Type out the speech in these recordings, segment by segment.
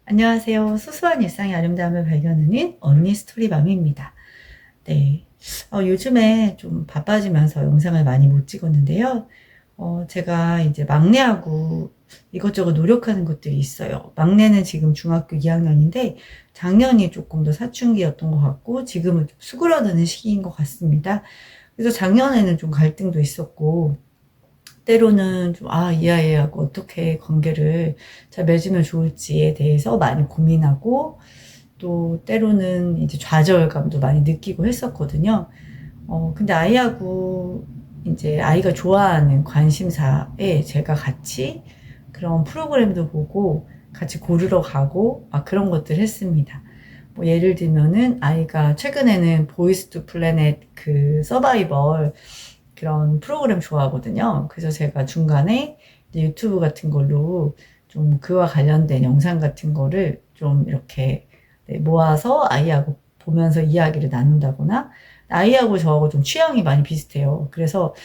안녕하세요. 소소한 일상의 아름다움을 발견하는 언니 스토리맘입니다. 네. 요즘에 좀 바빠지면서 영상을 많이 못 찍었는데요. 제가 이제 막내하고 이것저것 노력하는 것들이 있어요. 막내는 지금 중학교 2학년인데 작년이 조금 더 사춘기였던 것 같고 지금은 좀 수그러드는 시기인 것 같습니다. 그래서 작년에는 좀 갈등도 있었고 때로는 좀, 이 아이하고 어떻게 관계를 잘 맺으면 좋을지에 대해서 많이 고민하고, 또 때로는 이제 좌절감도 많이 느끼고 했었거든요. 근데 아이하고 이제 아이가 좋아하는 관심사에 제가 같이 그런 프로그램도 보고 같이 고르러 가고 막 그런 것들 했습니다. 뭐 예를 들면은 아이가 최근에는 보이스 투 플래닛 그 서바이벌 그런 프로그램 좋아하거든요. 그래서 제가 중간에 이제 유튜브 같은 걸로 좀 그와 관련된 영상 같은 거를 좀 이렇게 모아서 아이하고 보면서 이야기를 나눈다거나, 아이하고 저하고 좀 취향이 많이 비슷해요. 그래서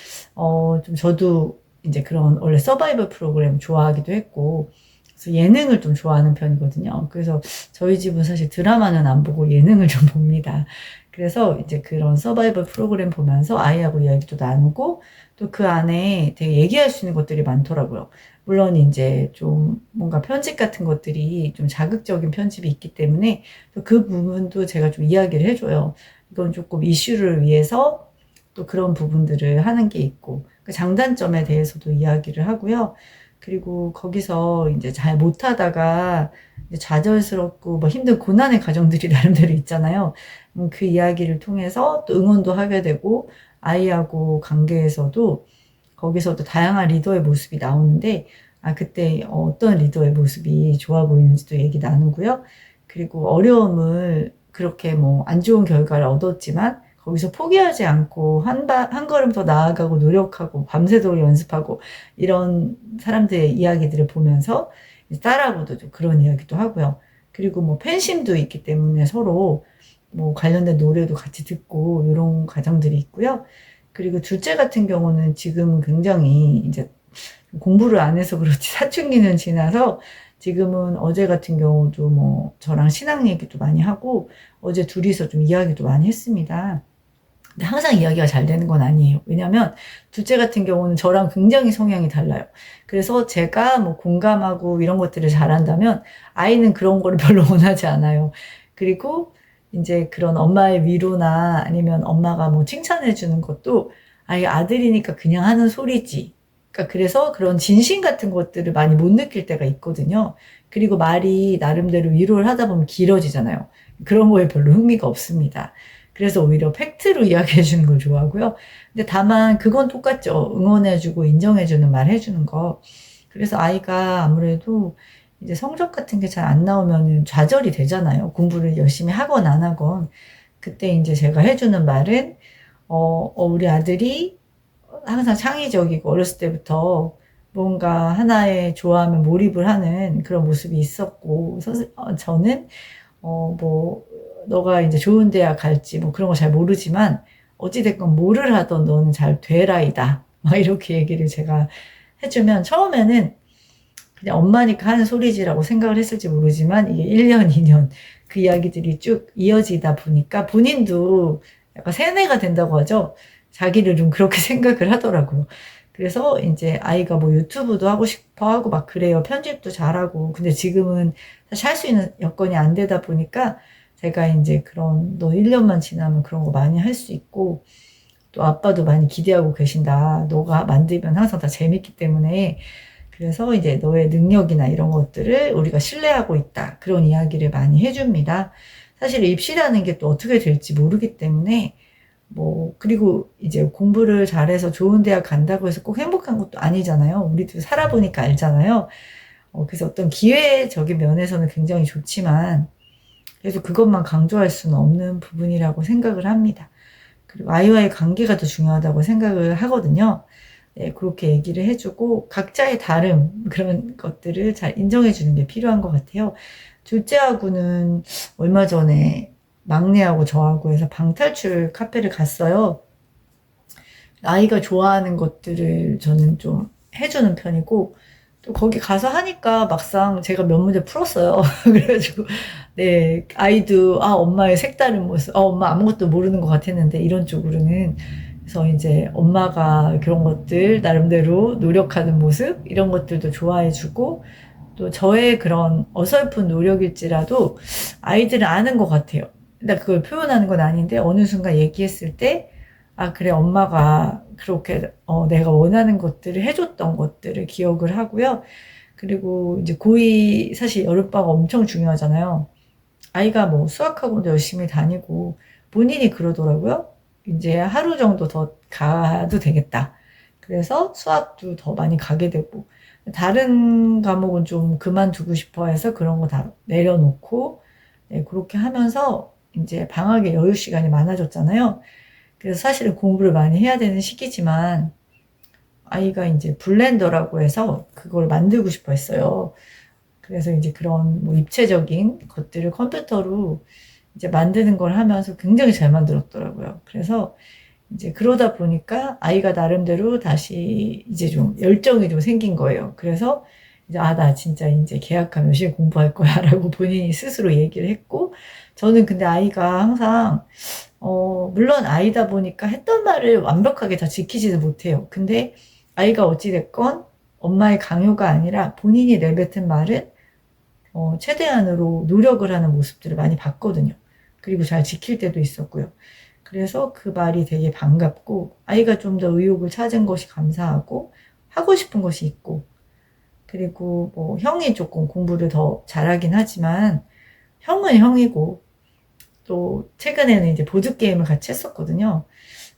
좀 저도 이제 그런 원래 서바이벌 프로그램 좋아하기도 했고, 그래서 예능을 좀 좋아하는 편이거든요. 그래서 저희 집은 사실 드라마는 안 보고 예능을 좀 봅니다. 그래서 이제 그런 서바이벌 프로그램 보면서 아이하고 이야기도 나누고, 또 그 안에 되게 얘기할 수 있는 것들이 많더라고요. 물론 이제 좀 뭔가 편집 같은 것들이 좀 자극적인 편집이 있기 때문에 또 그 부분도 제가 좀 이야기를 해줘요. 이건 조금 이슈를 위해서 또 그런 부분들을 하는 게 있고, 그 장단점에 대해서도 이야기를 하고요. 그리고 거기서 이제 잘 못하다가 이제 좌절스럽고 뭐 힘든 고난의 과정들이 나름대로 있잖아요. 그 이야기를 통해서 또 응원도 하게 되고, 아이하고 관계에서도 거기서도 다양한 리더의 모습이 나오는데, 그때 어떤 리더의 모습이 좋아 보이는지도 얘기 나누고요. 그리고 어려움을 그렇게 뭐 안 좋은 결과를 얻었지만 거기서 포기하지 않고 한 걸음 더 나아가고 노력하고 밤새도록 연습하고 이런 사람들의 이야기들을 보면서 딸하고도 좀 그런 이야기도 하고요. 그리고 뭐 팬심도 있기 때문에 서로 뭐 관련된 노래도 같이 듣고 이런 과정들이 있고요. 그리고 둘째 같은 경우는 지금 굉장히 이제 공부를 안 해서 그렇지 사춘기는 지나서 지금은 어제 같은 경우도 뭐 저랑 신앙 얘기도 많이 하고 어제 둘이서 좀 이야기도 많이 했습니다. 근데 항상 이야기가 잘 되는 건 아니에요. 왜냐면 둘째 같은 경우는 저랑 굉장히 성향이 달라요. 그래서 제가 뭐 공감하고 이런 것들을 잘한다면 아이는 그런 거를 별로 원하지 않아요. 그리고 이제 그런 엄마의 위로나 아니면 엄마가 뭐 칭찬해 주는 것도 아들이니까 그냥 하는 소리지. 그러니까 그래서 그런 진심 같은 것들을 많이 못 느낄 때가 있거든요. 그리고 말이 나름대로 위로를 하다 보면 길어지잖아요. 그런 거에 별로 흥미가 없습니다. 그래서 오히려 팩트로 이야기해 주는 걸 좋아하고요. 근데 다만 그건 똑같죠. 응원해 주고 인정해 주는 말 해 주는 거. 그래서 아이가 아무래도 이제 성적 같은 게 잘 안 나오면은 좌절이 되잖아요. 공부를 열심히 하건 안 하건. 그때 이제 제가 해 주는 말은 우리 아들이 항상 창의적이고 어렸을 때부터 뭔가 하나에 좋아하면 몰입을 하는 그런 모습이 있었고, 저는 뭐 너가 이제 좋은 대학 갈지 뭐 그런 거 잘 모르지만 어찌됐건 뭐를 하던 너는 잘 되라이다. 막 이렇게 얘기를 제가 해주면 처음에는 그냥 엄마니까 하는 소리지라고 생각을 했을지 모르지만 이게 1년, 2년 그 이야기들이 쭉 이어지다 보니까 본인도 약간 세뇌가 된다고 하죠. 자기를 좀 그렇게 생각을 하더라고요. 그래서 이제 아이가 뭐 유튜브도 하고 싶어 하고 막 그래요. 편집도 잘하고. 근데 지금은 사실 할 수 있는 여건이 안 되다 보니까 제가 이제 그런 너 1년만 지나면 그런 거 많이 할 수 있고, 또 아빠도 많이 기대하고 계신다. 너가 만들면 항상 다 재밌기 때문에 그래서 이제 너의 능력이나 이런 것들을 우리가 신뢰하고 있다. 그런 이야기를 많이 해줍니다. 사실 입시라는 게 또 어떻게 될지 모르기 때문에 뭐 그리고 이제 공부를 잘해서 좋은 대학 간다고 해서 꼭 행복한 것도 아니잖아요. 우리도 살아보니까 알잖아요. 그래서 어떤 기회적인 면에서는 굉장히 좋지만 그래서 그것만 강조할 수는 없는 부분이라고 생각을 합니다. 그리고 아이와의 관계가 더 중요하다고 생각을 하거든요. 네, 그렇게 얘기를 해주고 각자의 다름 그런 것들을 잘 인정해 주는 게 필요한 것 같아요. 둘째하고는 얼마 전에 막내하고 저하고 해서 방탈출 카페를 갔어요. 아이가 좋아하는 것들을 저는 좀 해주는 편이고, 또 거기 가서 하니까 막상 제가 몇 문제 풀었어요. 그래가지고, 네, 아이도, 엄마의 색다른 모습, 엄마 아무것도 모르는 것 같았는데, 이런 쪽으로는. 그래서 이제 엄마가 그런 것들, 나름대로 노력하는 모습, 이런 것들도 좋아해주고, 또 저의 그런 어설픈 노력일지라도 아이들은 아는 것 같아요. 근데 그걸 표현하는 건 아닌데, 어느 순간 얘기했을 때, 그래, 엄마가 그렇게, 내가 원하는 것들을 해줬던 것들을 기억을 하고요. 그리고 이제 고2 사실 여름방학 엄청 중요하잖아요. 아이가 뭐 수학학원도 열심히 다니고 본인이 그러더라고요. 이제 하루 정도 더 가도 되겠다. 그래서 수학도 더 많이 가게 되고 다른 과목은 좀 그만두고 싶어 해서 그런 거 다 내려놓고 네, 그렇게 하면서 이제 방학에 여유 시간이 많아졌잖아요. 그래서 사실은 공부를 많이 해야 되는 시기지만 아이가 이제 블렌더라고 해서 그걸 만들고 싶어 했어요. 그래서 이제 그런 뭐 입체적인 것들을 컴퓨터로 이제 만드는 걸 하면서 굉장히 잘 만들었더라고요. 그래서 이제 그러다 보니까 아이가 나름대로 다시 이제 좀 열정이 좀 생긴 거예요. 그래서 이제 나 진짜 이제 계약하면 열심히 공부할 거야 라고 본인이 스스로 얘기를 했고 저는 근데 아이가 항상 물론 아이다 보니까 했던 말을 완벽하게 다 지키지도 못해요. 근데 아이가 어찌됐건 엄마의 강요가 아니라 본인이 내뱉은 말은 최대한으로 노력을 하는 모습들을 많이 봤거든요. 그리고 잘 지킬 때도 있었고요. 그래서 그 말이 되게 반갑고 아이가 좀 더 의욕을 찾은 것이 감사하고 하고 싶은 것이 있고 그리고 뭐 형이 조금 공부를 더 잘하긴 하지만 형은 형이고 또 최근에는 이제 보드게임을 같이 했었거든요.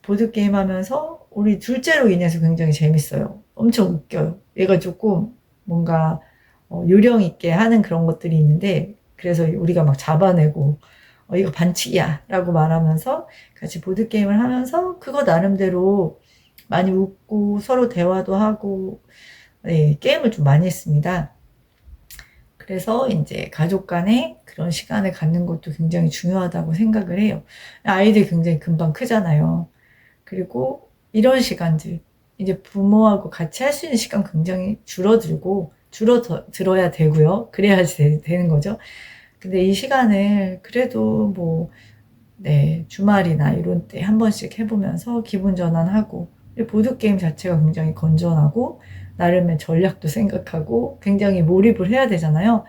보드게임 하면서 우리 둘째로 인해서 굉장히 재밌어요. 엄청 웃겨요. 얘가 조금 뭔가 요령 있게 하는 그런 것들이 있는데 그래서 우리가 막 잡아내고 이거 반칙이야 라고 말하면서 같이 보드게임을 하면서 그거 나름대로 많이 웃고 서로 대화도 하고 네, 게임을 좀 많이 했습니다. 그래서 이제 가족 간에 그런 시간을 갖는 것도 굉장히 중요하다고 생각을 해요. 아이들 굉장히 금방 크잖아요. 그리고 이런 시간들, 이제 부모하고 같이 할 수 있는 시간 굉장히 줄어들고, 줄어들어야 되고요. 그래야지 되는 거죠. 근데 이 시간을 그래도 뭐, 네, 주말이나 이런 때 한 번씩 해보면서 기분 전환하고, 보드게임 자체가 굉장히 건전하고, 나름의 전략도 생각하고, 굉장히 몰입을 해야 되잖아요.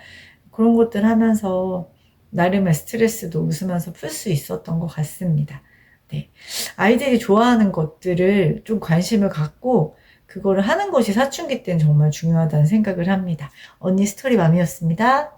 그런 것들 하면서, 나름의 스트레스도 웃으면서 풀 수 있었던 것 같습니다. 네. 아이들이 좋아하는 것들을 좀 관심을 갖고, 그거를 하는 것이 사춘기 때는 정말 중요하다는 생각을 합니다. 언니 스토리맘이었습니다.